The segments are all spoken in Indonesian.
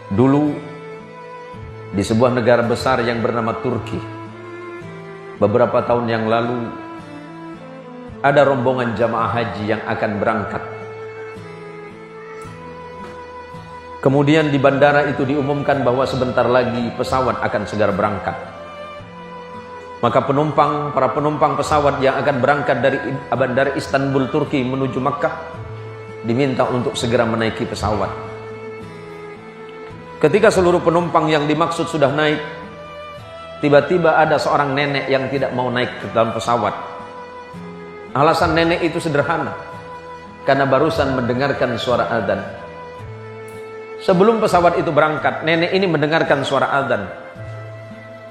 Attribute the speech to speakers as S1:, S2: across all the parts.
S1: Dulu di sebuah negara besar yang bernama Turki, beberapa tahun yang lalu ada rombongan jamaah haji yang akan berangkat. Kemudian di bandara itu diumumkan bahwa sebentar lagi pesawat akan segera berangkat. Maka para penumpang pesawat yang akan berangkat dari bandara Istanbul Turki menuju Makkah diminta untuk segera menaiki pesawat. Ketika seluruh penumpang yang dimaksud sudah naik, tiba-tiba ada seorang nenek yang tidak mau naik ke dalam pesawat. Alasan nenek itu sederhana, karena barusan mendengarkan suara adzan. Sebelum pesawat itu berangkat, nenek ini mendengarkan suara adzan.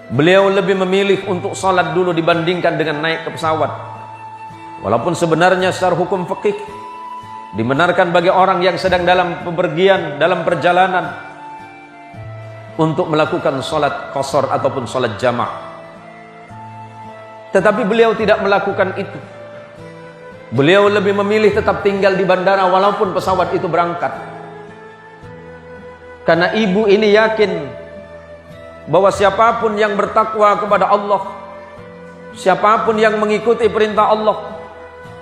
S1: Beliau lebih memilih untuk sholat dulu dibandingkan dengan naik ke pesawat. Walaupun sebenarnya secara hukum fikih dibenarkan bagi orang yang sedang dalam bepergian, dalam perjalanan, untuk melakukan sholat qasar ataupun sholat jamaah. Tetapi beliau tidak melakukan itu. Beliau lebih memilih tetap tinggal di bandara walaupun pesawat itu berangkat. Karena ibu ini yakin bahwa siapapun yang bertakwa kepada Allah, siapapun yang mengikuti perintah Allah,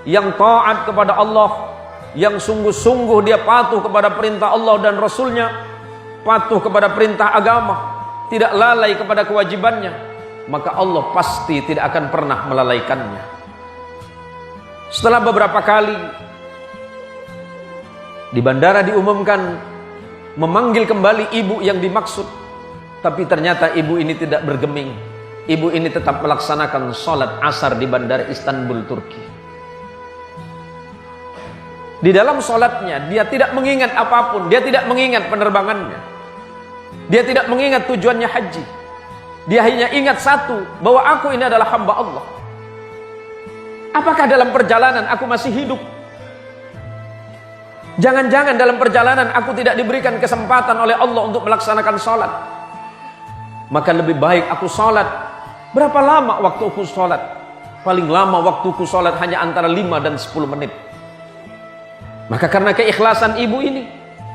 S1: yang taat kepada Allah, yang sungguh-sungguh dia patuh kepada perintah Allah dan Rasulnya, patuh kepada perintah agama, tidak lalai kepada kewajibannya, maka Allah pasti tidak akan pernah melalaikannya. Setelah beberapa kali di bandara diumumkan memanggil kembali ibu yang dimaksud, tapi ternyata ibu ini tidak bergeming. Ibu ini tetap melaksanakan sholat asar di bandara Istanbul Turki. Di dalam sholatnya dia tidak mengingat apapun, dia tidak mengingat penerbangannya, dia tidak mengingat tujuannya haji. Dia hanya ingat satu, bahwa aku ini adalah hamba Allah. Apakah dalam perjalanan aku masih hidup? Jangan-jangan dalam perjalanan aku tidak diberikan kesempatan oleh Allah untuk melaksanakan sholat. Maka lebih baik aku sholat. Berapa lama waktu aku sholat? Paling lama waktu aku sholat hanya antara 5 dan 10 menit. Maka karena keikhlasan ibu ini,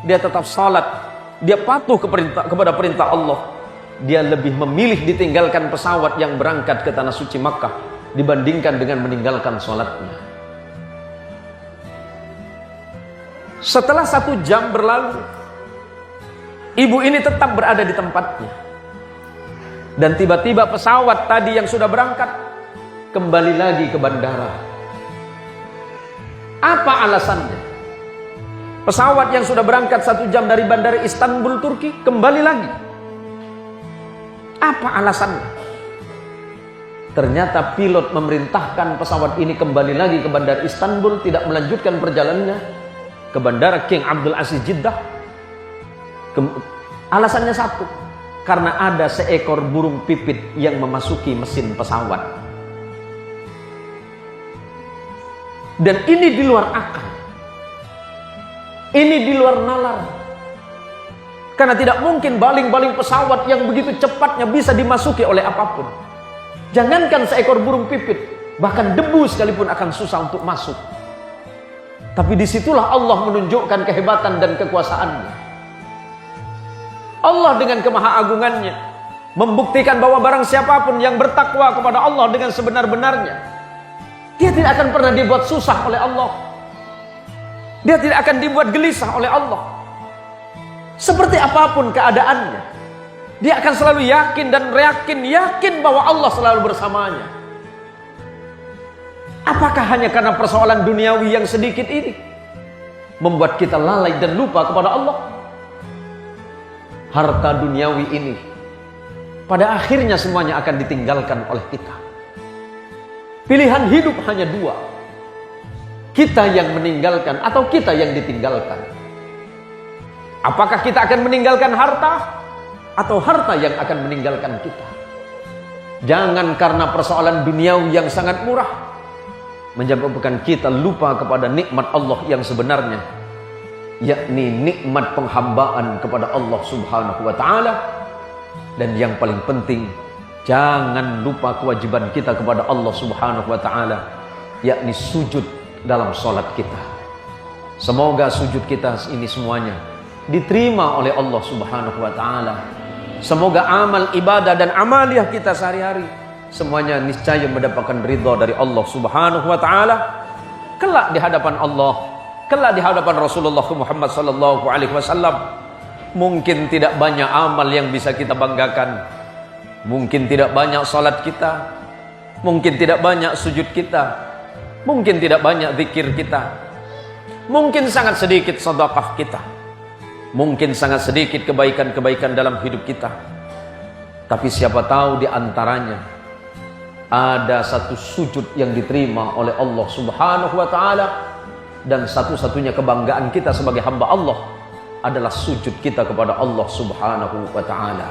S1: dia tetap sholat. Dia patuh kepada perintah Allah. Dia lebih memilih ditinggalkan pesawat yang berangkat ke tanah suci Makkah dibandingkan dengan meninggalkan sholatnya. Setelah 1 jam berlalu, ibu ini tetap berada di tempatnya. Dan tiba-tiba pesawat tadi yang sudah berangkat kembali lagi ke bandara. Apa alasannya? Pesawat yang sudah berangkat 1 jam dari bandara Istanbul Turki kembali lagi. Apa alasannya? Ternyata pilot memerintahkan pesawat ini kembali lagi ke bandara Istanbul, tidak melanjutkan perjalanannya ke bandara King Abdul Aziz Jeddah. Alasannya satu, karena ada seekor burung pipit yang memasuki mesin pesawat. Dan ini di luar akal. Ini di luar nalar. Karena tidak mungkin baling-baling pesawat yang begitu cepatnya bisa dimasuki oleh apapun. Jangankan seekor burung pipit, bahkan debu sekalipun akan susah untuk masuk. Tapi disitulah Allah menunjukkan kehebatan dan kekuasaannya. Allah dengan kemahaagungannya membuktikan bahwa barang siapapun yang bertakwa kepada Allah dengan sebenar-benarnya, dia tidak akan pernah dibuat susah oleh Allah. Dia tidak akan dibuat gelisah oleh Allah. Seperti apapun keadaannya, dia akan selalu yakin dan yakin bahwa Allah selalu bersamanya. Apakah hanya karena persoalan duniawi yang sedikit ini membuat kita lalai dan lupa kepada Allah? Harta duniawi ini pada akhirnya semuanya akan ditinggalkan oleh kita. Pilihan hidup hanya 2. Kita yang meninggalkan atau kita yang ditinggalkan. Apakah kita akan meninggalkan harta atau harta yang akan meninggalkan kita? Jangan karena persoalan duniawi yang sangat murah menyebabkan kita lupa kepada nikmat Allah yang sebenarnya, yakni nikmat penghambaan kepada Allah Subhanahu wa taala. Dan yang paling penting, jangan lupa kewajiban kita kepada Allah Subhanahu wa taala, yakni sujud dalam sholat kita. Semoga sujud kita ini semuanya diterima oleh Allah Subhanahu wa taala. Semoga amal ibadah dan amaliyah kita sehari-hari semuanya niscaya mendapatkan ridha dari Allah Subhanahu wa taala kelak di hadapan Allah, kelak di hadapan Rasulullah Muhammad sallallahu alaihi wasallam. Mungkin tidak banyak amal yang bisa kita banggakan, mungkin tidak banyak salat kita, mungkin tidak banyak sujud kita, mungkin tidak banyak zikir kita, mungkin sangat sedikit sedekah kita, mungkin sangat sedikit kebaikan-kebaikan dalam hidup kita. Tapi siapa tahu di antaranya ada satu sujud yang diterima oleh Allah Subhanahu wa taala, dan satu-satunya kebanggaan kita sebagai hamba Allah adalah sujud kita kepada Allah Subhanahu wa taala.